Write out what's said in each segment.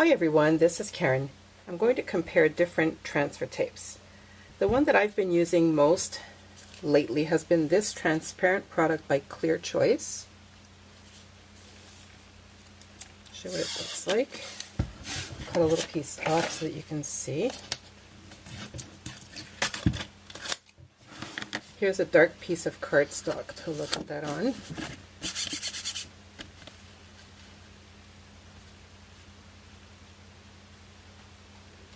Hi everyone, this is Karen. I'm going to compare different transfer tapes. The one that I've been using most lately has been this transparent product by Clear Choice. Show what it looks like. Cut a little piece off so that you can see. Here's a dark piece of cardstock to look at that on.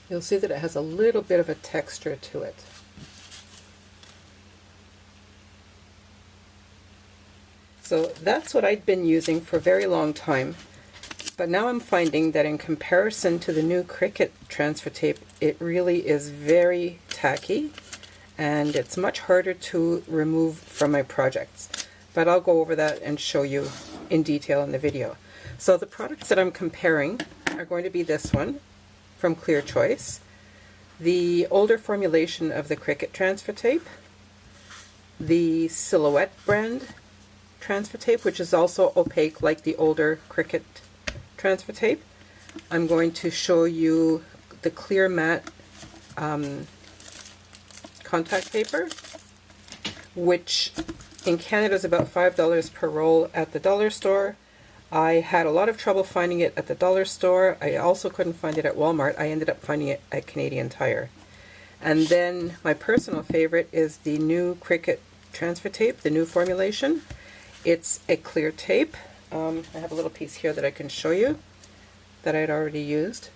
You'll see that it has a little bit of a texture to it. So that's what I'd been using for a very long time, but now I'm finding that in comparison to the new Cricut transfer tape, it really is very tacky and it's much harder to remove from my projects. But I'll go over that and show you in detail in the video. So the products that I'm comparing are going to be this one from Clear Choice, the older formulation of the Cricut transfer tape, the Silhouette brand transfer tape, which is also opaque like the older Cricut transfer tape. I'm going to show you the clear matte contact paper, which in Canada is about $5 per roll at the dollar store. I had a lot of trouble finding it at the dollar store. I also couldn't find it at Walmart. I ended up finding it at Canadian Tire. And then my personal favorite is the new Cricut transfer tape, the new formulation. It's a clear tape. I have a little piece here that I can show you that I'd already used.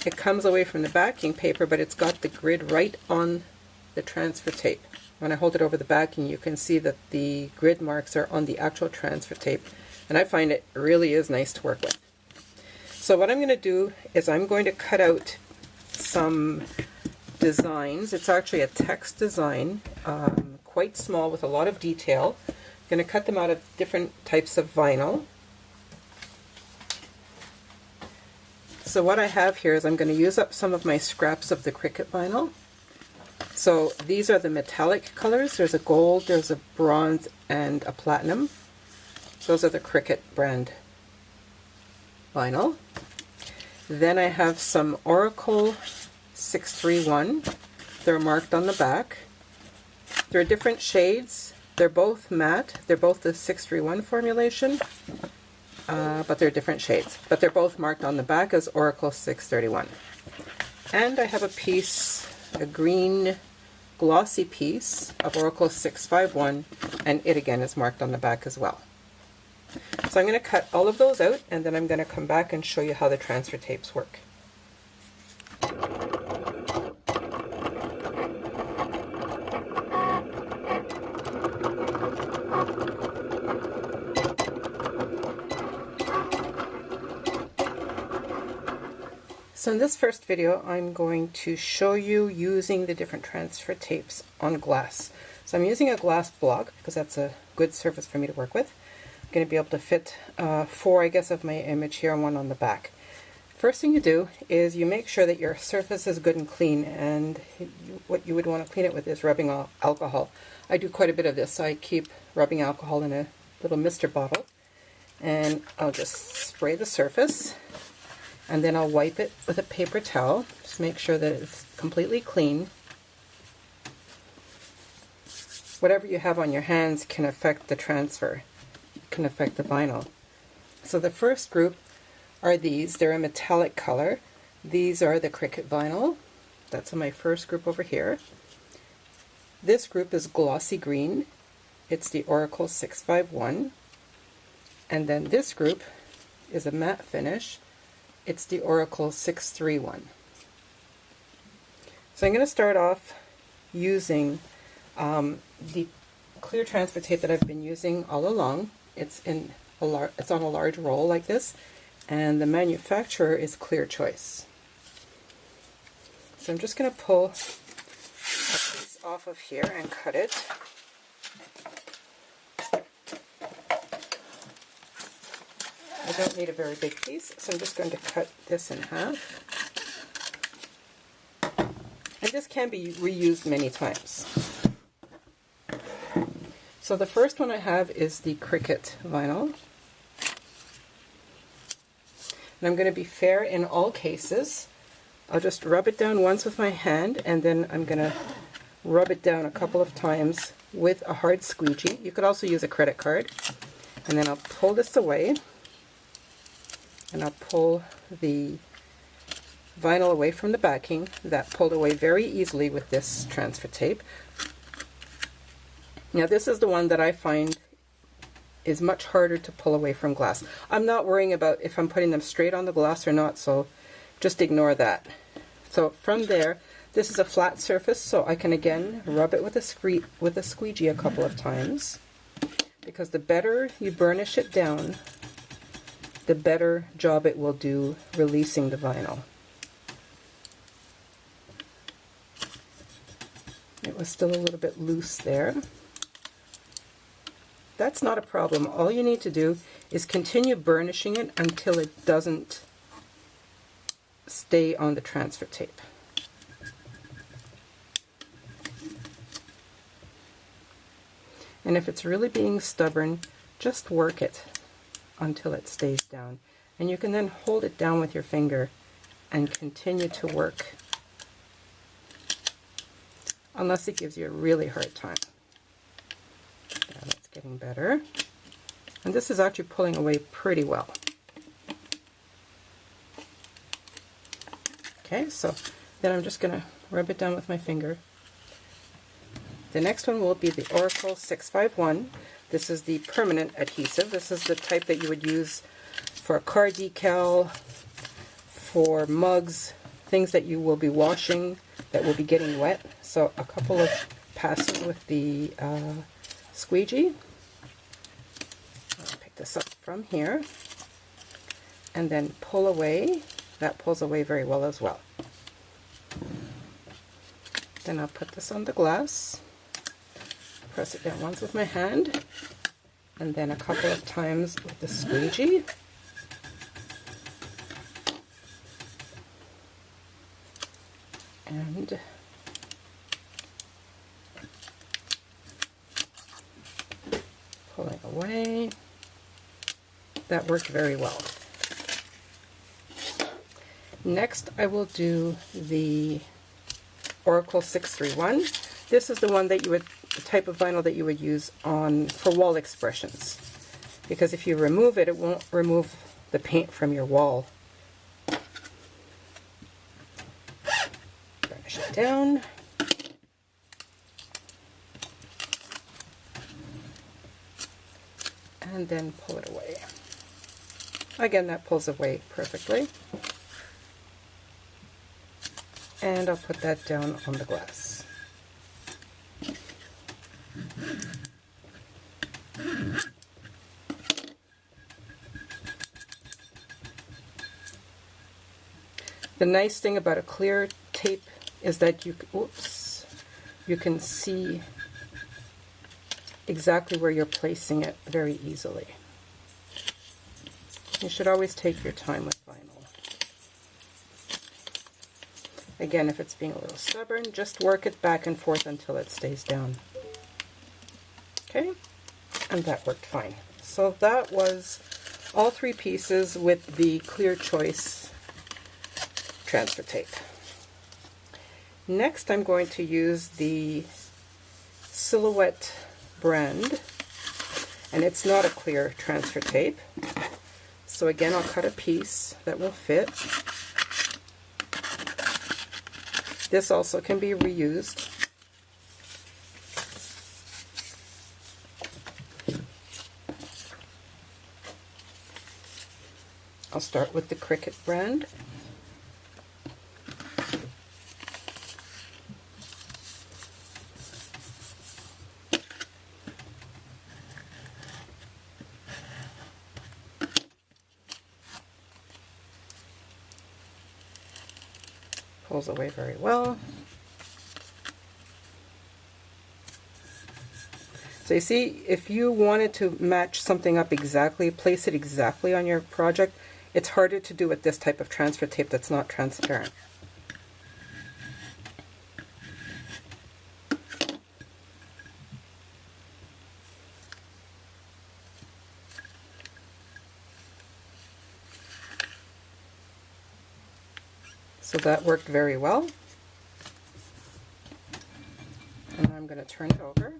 It comes away from the backing paper, but it's got the grid right on the transfer tape. When I hold it over the backing, you can see that the grid marks are on the actual transfer tape, and I find it really is nice to work with. So what I'm going to do is I'm going to cut out some designs. It's actually a text design, quite small with a lot of detail. I'm going to cut them out of different types of vinyl. So what I have here is I'm going to use up some of my scraps of the Cricut vinyl. So these are the metallic colors. There's a gold, there's a bronze, and a platinum. Those are the Cricut brand vinyl. Then I have some Oracle 631. They're marked on the back. They're different shades. They're both matte. They're both the 631 formulation, but they're different shades. But they're both marked on the back as Oracle 631. And I have a piece, a green glossy piece of Oracle 651, and it again is marked on the back as well. So I'm going to cut all of those out, and then I'm going to come back and show you how the transfer tapes work. So in this first video, I'm going to show you using the different transfer tapes on glass. So I'm using a glass block because that's a good surface for me to work with. I'm going to be able to fit 4, I guess, of my image here and one on the back. First thing you do is you make sure that your surface is good and clean, and what you would want to clean it with is rubbing alcohol. I do quite a bit of this, so I keep rubbing alcohol in a little mister bottle, and I'll just spray the surface. And then I'll wipe it with a paper towel. Just make sure that it's completely clean. Whatever you have on your hands can affect the transfer, can affect the vinyl. So the first group are these. They're a metallic color. These are the Cricut vinyl. That's in my first group over here. This group is glossy green. It's the Oracle 651. And then this group is a matte finish. It's the Oracle 631. So I'm going to start off using the clear transfer tape that I've been using all along. It's on a large roll like this, and the manufacturer is Clear Choice. So I'm just going to pull a piece off of here and cut it. I don't need a very big piece, so I'm just going to cut this in half. And this can be reused many times. So the first one I have is the Cricut vinyl. And I'm going to be fair in all cases. I'll just rub it down once with my hand, and then I'm going to rub it down a couple of times with a hard squeegee. You could also use a credit card. And then I'll pull this away, and I'll pull the vinyl away from the backing. That pulled away very easily with this transfer tape. Now this is the one that I find is much harder to pull away from glass. I'm not worrying about if I'm putting them straight on the glass or not, so just ignore that. So from there, this is a flat surface, so I can again rub it with a squeegee a couple of times, because the better you burnish it down, the better job it will do releasing the vinyl. It was still a little bit loose there. That's not a problem. All you need to do is continue burnishing it until it doesn't stay on the transfer tape. And if it's really being stubborn, just work it until it stays down. And you can then hold it down with your finger and continue to work, unless it gives you a really hard time. Yeah, that's getting better. And this is actually pulling away pretty well. Okay, so then I'm just going to rub it down with my finger. The next one will be the Oracle 651. This is the permanent adhesive. This is the type that you would use for a car decal, for mugs, things that you will be washing that will be getting wet. So a couple of passes with the squeegee. I'll pick this up from here and then pull away. That pulls away very well as well. Then I'll put this on the glass. Press it down once with my hand, and then a couple of times with the squeegee. And pulling away. That worked very well. Next, I will do the Oracle 631. This is the one that you would, the type of vinyl that you would use for wall expressions, because if you remove it, it won't remove the paint from your wall. Burnish it down. And then pull it away. Again, that pulls away perfectly. And I'll put that down on the glass. The nice thing about a clear tape is that you can see exactly where you're placing it very easily. You should always take your time with vinyl. Again, if it's being a little stubborn, just work it back and forth until it stays down. Okay, and that worked fine. So that was all three pieces with the Clear Choice transfer tape. Next, I'm going to use the Silhouette brand, and it's not a clear transfer tape. So again, I'll cut a piece that will fit. This also can be reused. I'll start with the Cricut brand. Pulls away very well. So you see, if you wanted to match something up exactly, place it exactly on your project, it's harder to do with this type of transfer tape that's not transparent. So that worked very well. And I'm going to turn it over.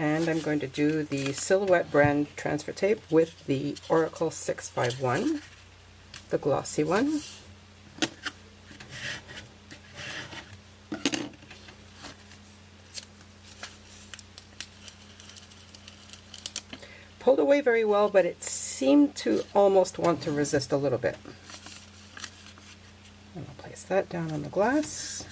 And I'm going to do the Silhouette brand transfer tape with the Oracle 651, the glossy one. Pulled away very well, but it seemed to almost want to resist a little bit. And I'll place that down on the glass.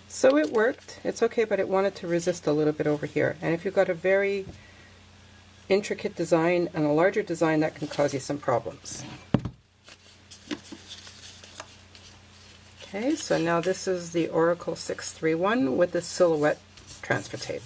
So it worked. It's okay, but it wanted to resist a little bit over here. And if you've got a very intricate design and a larger design, that can cause you some problems. Okay, so now this is the Oracle 631 with the Silhouette transfer tape.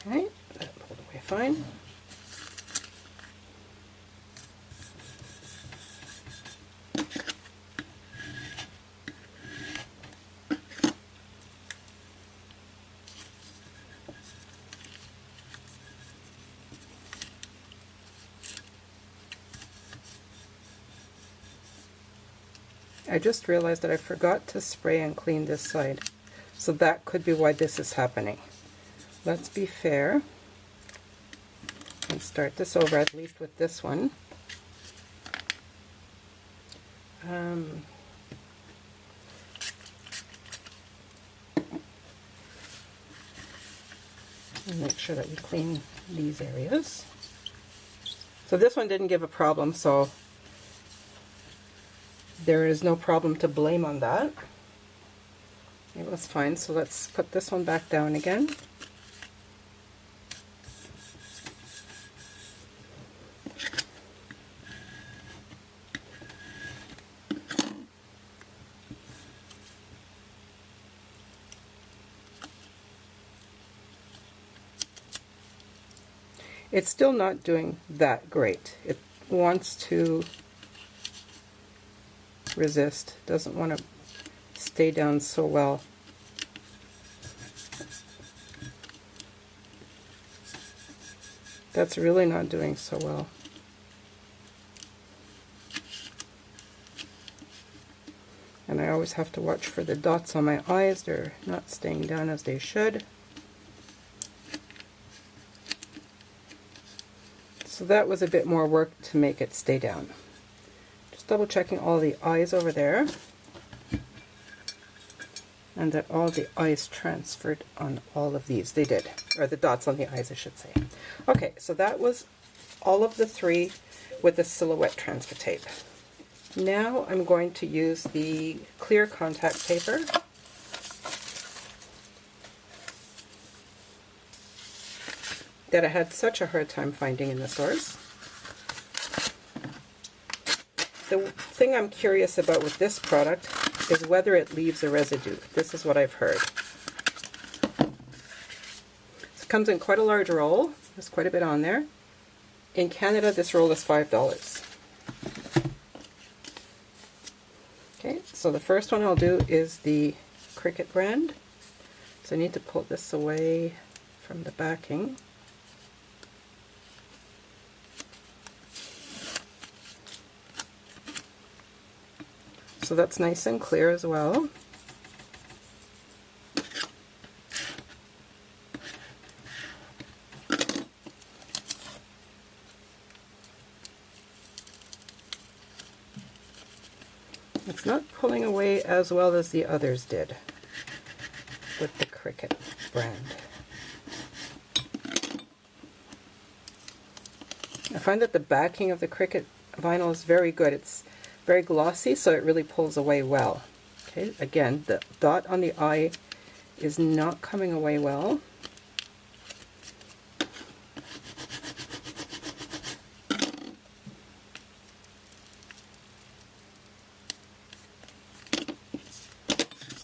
Okay, that pulled away fine. I just realized that I forgot to spray and clean this side, so that could be why this is happening. Let's be fair and start this over, at least with this one. And make sure that we clean these areas. So this one didn't give a problem, so there is no problem to blame on that. It was fine, so let's put this one back down again. It's still not doing that great. It wants to resist, doesn't want to stay down so well. That's really not doing so well. And I always have to watch for the dots on my eyes. They're not staying down as they should. So that was a bit more work to make it stay down. Just double checking all the eyes over there, and that all the eyes transferred on all of these. They did, or the dots on the eyes, I should say. Okay, so that was all of the three with the Silhouette transfer tape. Now I'm going to use the clear contact paper. That I had such a hard time finding in the stores. The thing I'm curious about with this product is whether it leaves a residue. This is what I've heard. It comes in quite a large roll. There's quite a bit on there. In Canada, this roll is $5. Okay, so the first one I'll do is the Cricut brand. So I need to pull this away from the backing. So that's nice and clear as well. It's not pulling away as well as the others did with the Cricut brand. I find that the backing of the Cricut vinyl is very good. It's very glossy, so it really pulls away well. Okay, again, the dot on the eye is not coming away well.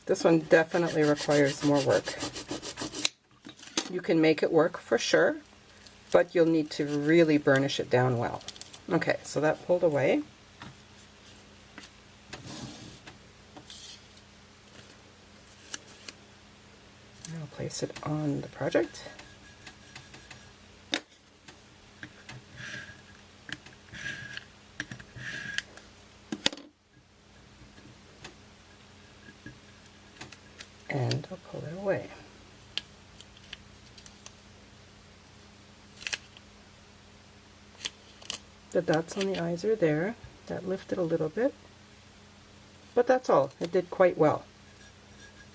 This one definitely requires more work. You can make it work for sure, but you'll need to really burnish it down well. Okay, so that pulled away. I'll place it on the project. And I'll pull it away. The dots on the eyes are there. That lifted a little bit, but that's all. It did quite well.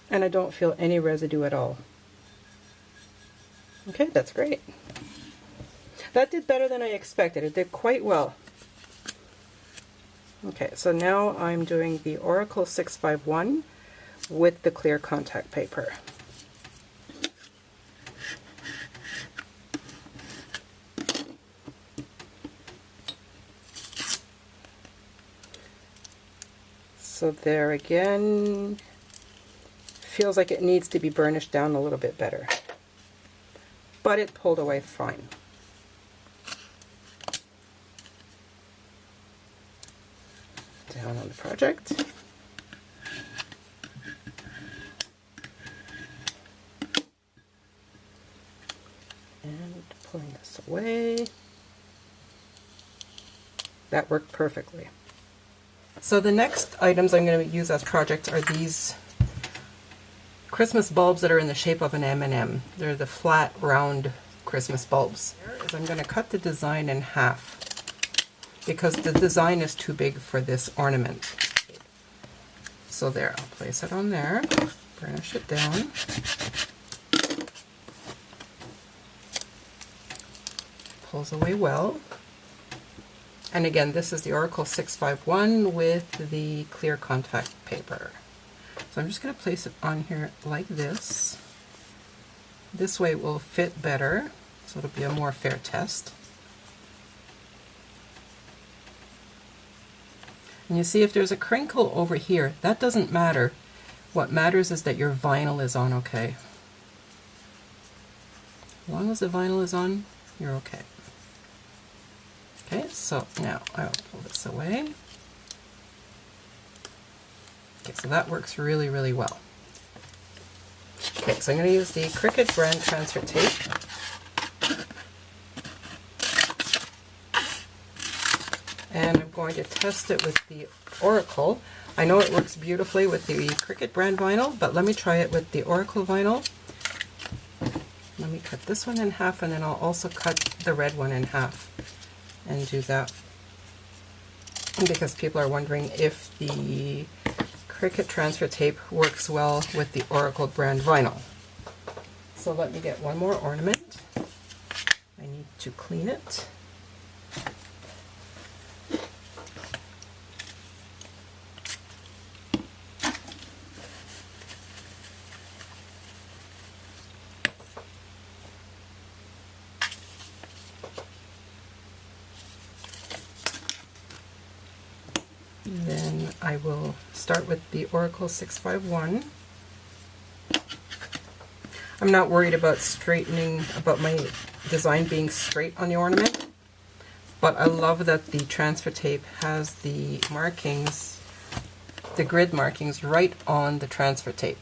And I don't feel any residue at all. Okay, that's great. That did better than I expected. It did quite well. Okay, so now I'm doing the Oracle 651 with the clear contact paper. So there again, feels like it needs to be burnished down a little bit better, but it pulled away fine. Down on the project. And pulling this away. That worked perfectly. So the next items I'm going to use as projects are these Christmas bulbs that are in the shape of an M&M. They're the flat, round Christmas bulbs. I'm going to cut the design in half because the design is too big for this ornament. So there, I'll place it on there, burnish it down. Pulls away well. And again, this is the Oracle 651 with the clear contact paper. So I'm just going to place it on here like this. This way it will fit better, so it'll be a more fair test. And you see if there's a crinkle over here, that doesn't matter. What matters is that your vinyl is on okay. As long as the vinyl is on, you're okay. Okay, so now I'll pull this away. Okay, so that works really, really well. Okay, so I'm going to use the Cricut brand transfer tape. And I'm going to test it with the Oracle. I know it works beautifully with the Cricut brand vinyl, but let me try it with the Oracle vinyl. Let me cut this one in half, and then I'll also cut the red one in half and do that, because people are wondering if the Cricut transfer tape works well with the Oracle brand vinyl. So let me get one more ornament. I need to clean it. Then I will start with the Oracle 651. I'm not worried about my design being straight on the ornament, but I love that the transfer tape has the markings, the grid markings right on the transfer tape.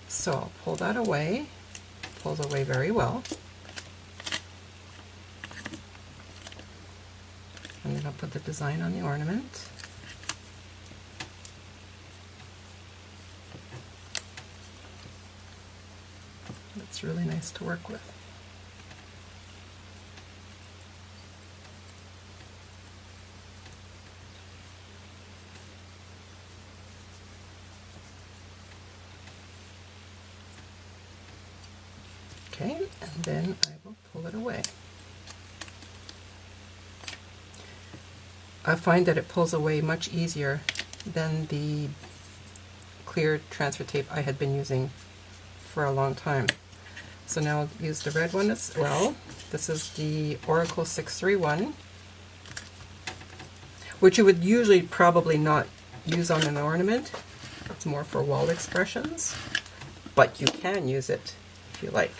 So I'll pull that away. Pulls away very well. And then I'll put the design on the ornament. It's really nice to work with. Okay, and then I will pull it away. I find that it pulls away much easier than the clear transfer tape I had been using for a long time. So now I'll use the red one as well. This is the Oracle 631, which you would usually probably not use on an ornament. It's more for wall expressions, but you can use it if you like.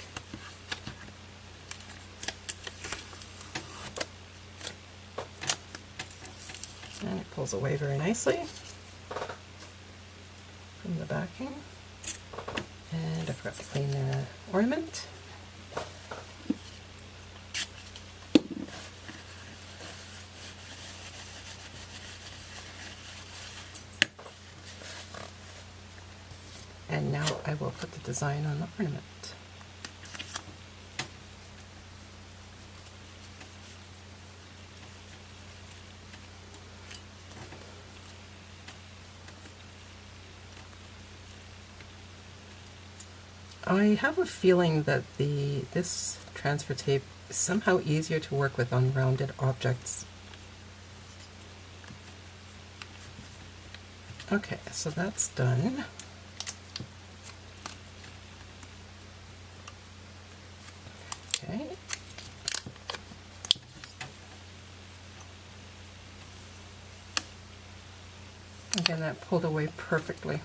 And it pulls away very nicely from the backing. And I forgot to clean the ornament. And now I will put the design on the ornament. I have a feeling that this transfer tape is somehow easier to work with on rounded objects. Okay, so that's done. Okay. Again, that pulled away perfectly.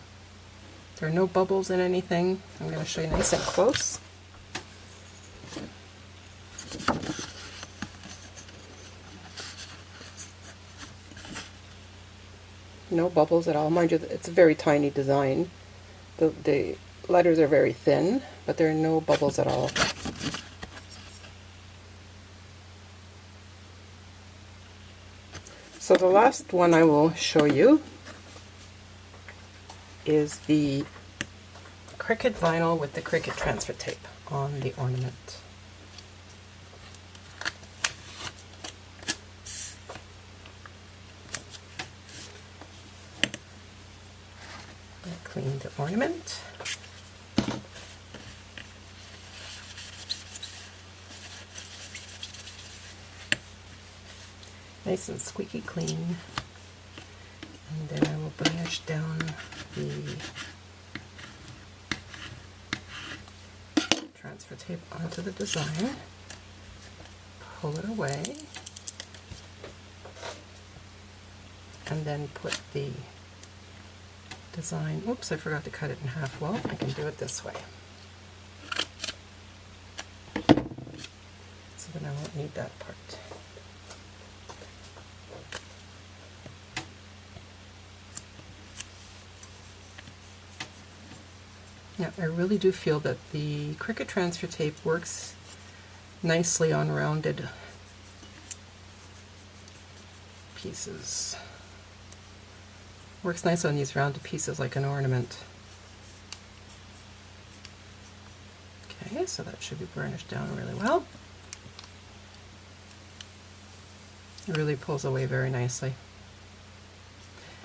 There are no bubbles in anything. I'm going to show you nice and close. No bubbles at all. Mind you, it's a very tiny design. The letters are very thin, but there are no bubbles at all. So the last one I will show you is the Cricut vinyl with the Cricut transfer tape on the ornament. I cleaned the ornament. Nice and squeaky clean. And then I will burnish down the transfer tape onto the design, pull it away, and then put the design, oops, I forgot to cut it in half. Well, I can do it this way. So then I won't need that part. Now, I really do feel that the Cricut transfer tape works nicely on rounded pieces. Works nice on these rounded pieces like an ornament. Okay, so that should be burnished down really well. It really pulls away very nicely.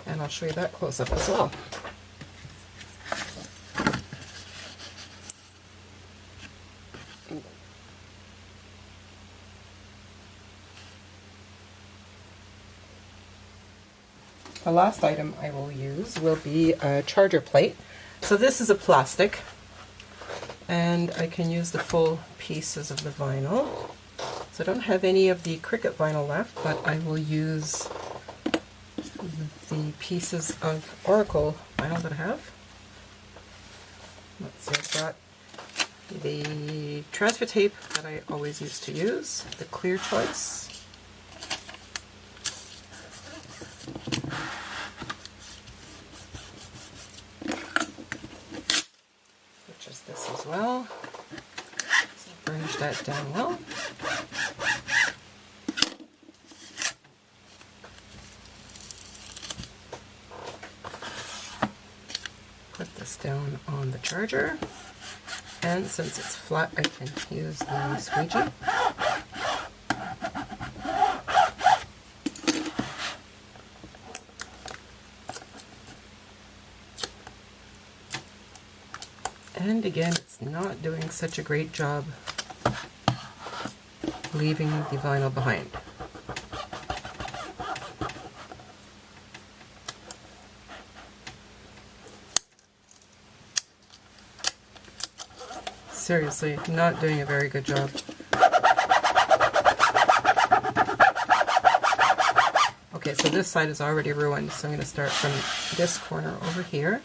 And I'll show you that close up as well. The last item I will use will be a charger plate. So this is a plastic, and I can use the full pieces of the vinyl. So I don't have any of the Cricut vinyl left, but I will use the pieces of Oracle vinyl that I have. Let's see, I've got the transfer tape that I always used to use, the clear choice. Which is this as well. So burnish that down well. Put this down on the charger, and since it's flat I can use the squeegee. And again, it's not doing such a great job leaving the vinyl behind. Seriously, not doing a very good job. Okay, so this side is already ruined, so I'm going to start from this corner over here.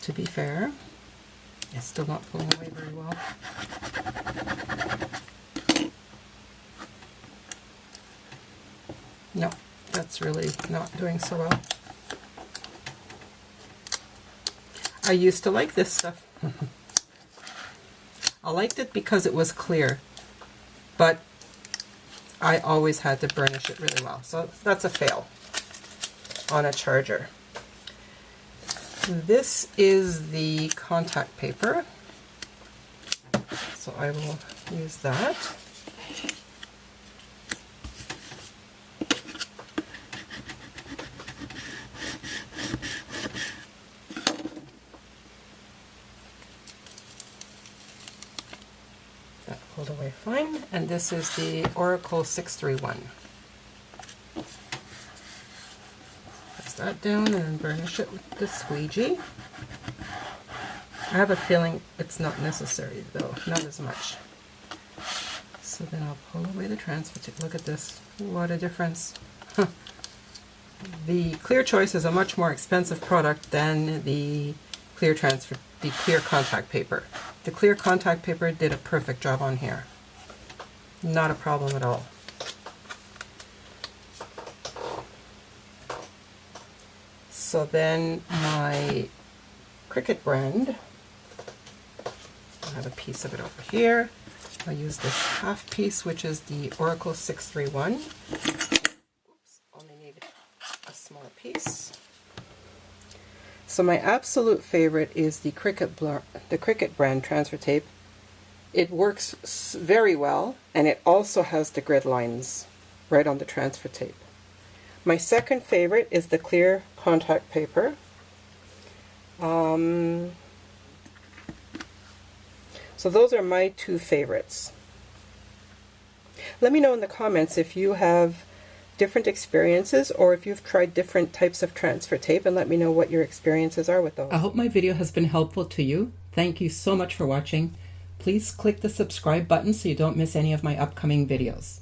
To be fair, it's still not pulling away very well. No, that's really not doing so well. I used to like this stuff. I liked it because it was clear, but I always had to burnish it really well. So that's a fail on a charger. This is the contact paper, so I will use that. That pulled away fine, and this is the Oracle 631. That down and then burnish it with the squeegee. I have a feeling it's not necessary though, not as much. So then I'll pull away the transfer tape. Look at this, what a difference. The Clear Choice is a much more expensive product than the clear contact paper. The clear contact paper did a perfect job on here. Not a problem at all. So then my Cricut brand, I have a piece of it over here. I'll use this half piece, which is the Oracle 631. Oops, only need a smaller piece. So my absolute favorite is the Cricut brand transfer tape. It works very well, and it also has the grid lines right on the transfer tape. My second favorite is the clear contact paper. So those are my two favorites. Let me know in the comments if you have different experiences or if you've tried different types of transfer tape, and let me know what your experiences are with those. I hope my video has been helpful to you. Thank you so much for watching. Please click the subscribe button so you don't miss any of my upcoming videos.